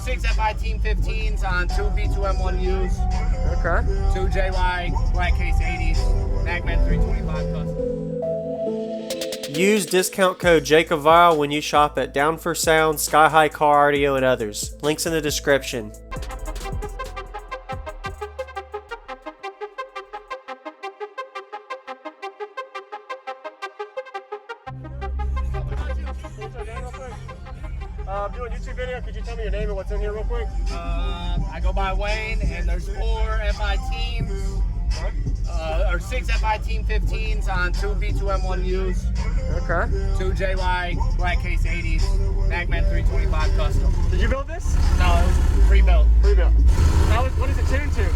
6 FI Team 15s on 2 B2M1Us. Okay. 2 JY Black Case 80s. Magman 325 custom. Use discount code JACOBVILE when you shop at Down for Sound, Sky High Car Audio, and others. Links in the description. I'm doing a YouTube video. Could you tell me your name and what's in here real quick? I go by Wayne, and there's 4 FI teams, or 6 FI Team 15s on 2 B2M1Us. Okay. 2 JY Black Case 80s. Magman 325 custom. Did you build this? No, it was pre-built. Pre-built. What is it tuned to?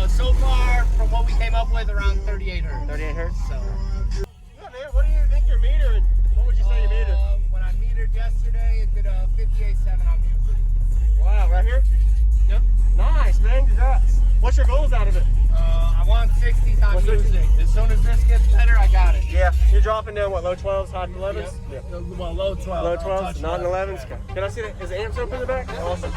So far, from what we came up with, around 38 hertz. 38 hertz? So. Yeah, man. What do you think you're metering? What would you say you metered? When I metered yesterday, it did a 58.7 on music. Wow, right here? Yep. Nice, man. Congrats. What's your goals out of it? I want 60s on music. As soon as this gets better, I got it. Yeah. You're dropping down, what, low 12s, high 11s? Yep. Yeah. Well, low 12. Low 12s, not in 11s? Okay. Can I see that? Is the amps open in the back? Awesome.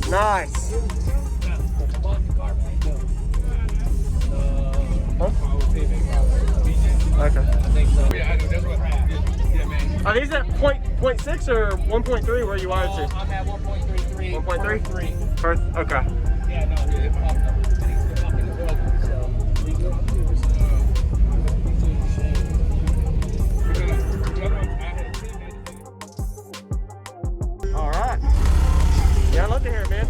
Nice. Okay. I think so. Yeah, I know. That's what yeah, man. Are these at 0.6 or 1.3 where you wired to? I'm at 1.33. 1.3? First? Okay. Yeah, no, it popped up. It's fucking broken, so. All right. Yeah, I'd love to hear it, man.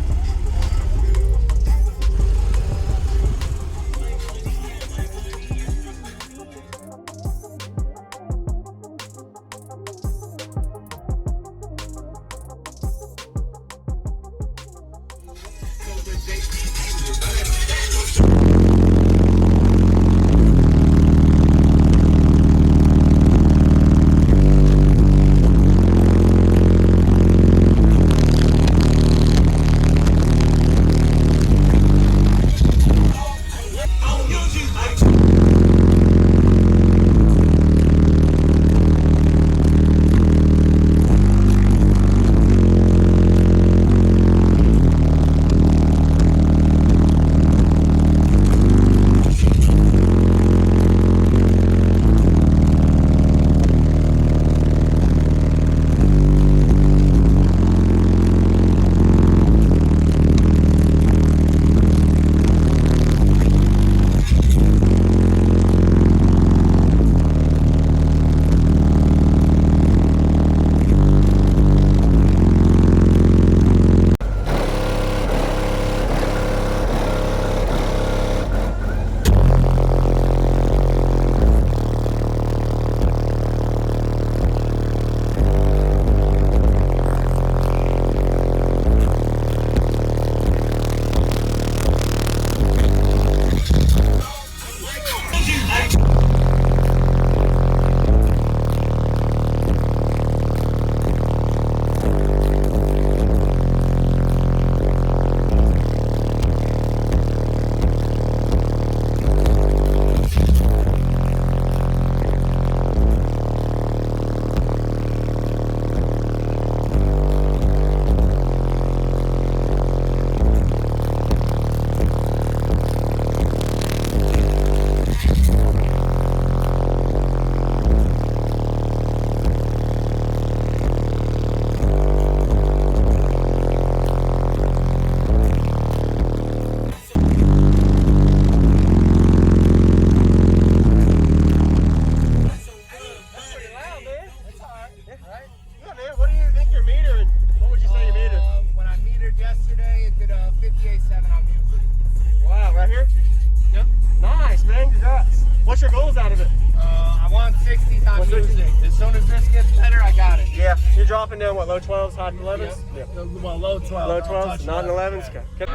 What's your goals out of it? I want 60s on music. As soon as this gets better, I got it. Yeah. You're dropping down, what, low 12s, high 11s? Yep. Yeah. Well, low 12. Low 12s, not in 11s? Yeah. Okay.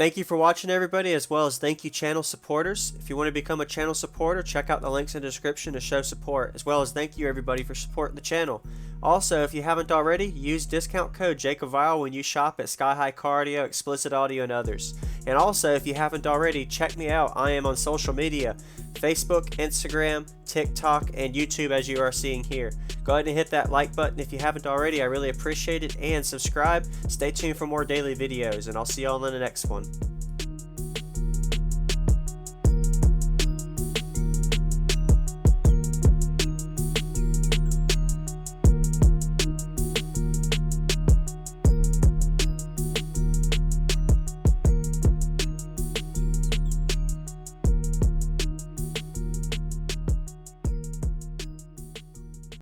Thank you for watching, everybody, as well as thank you channel supporters. If you want to become a channel supporter, check out the links in the description to show support, as well as thank you everybody for supporting the channel. Also, if you haven't already, use discount code JACOBVILE when you shop at Sky High Car Audio, Explicit Audio, and others. And also, if you haven't already, check me out. I am on social media, Facebook, Instagram, TikTok, and YouTube, as you are seeing here. Go ahead and hit that like button if you haven't already. I really appreciate it. And subscribe. Stay tuned for more daily videos, and I'll see y'all in the next one.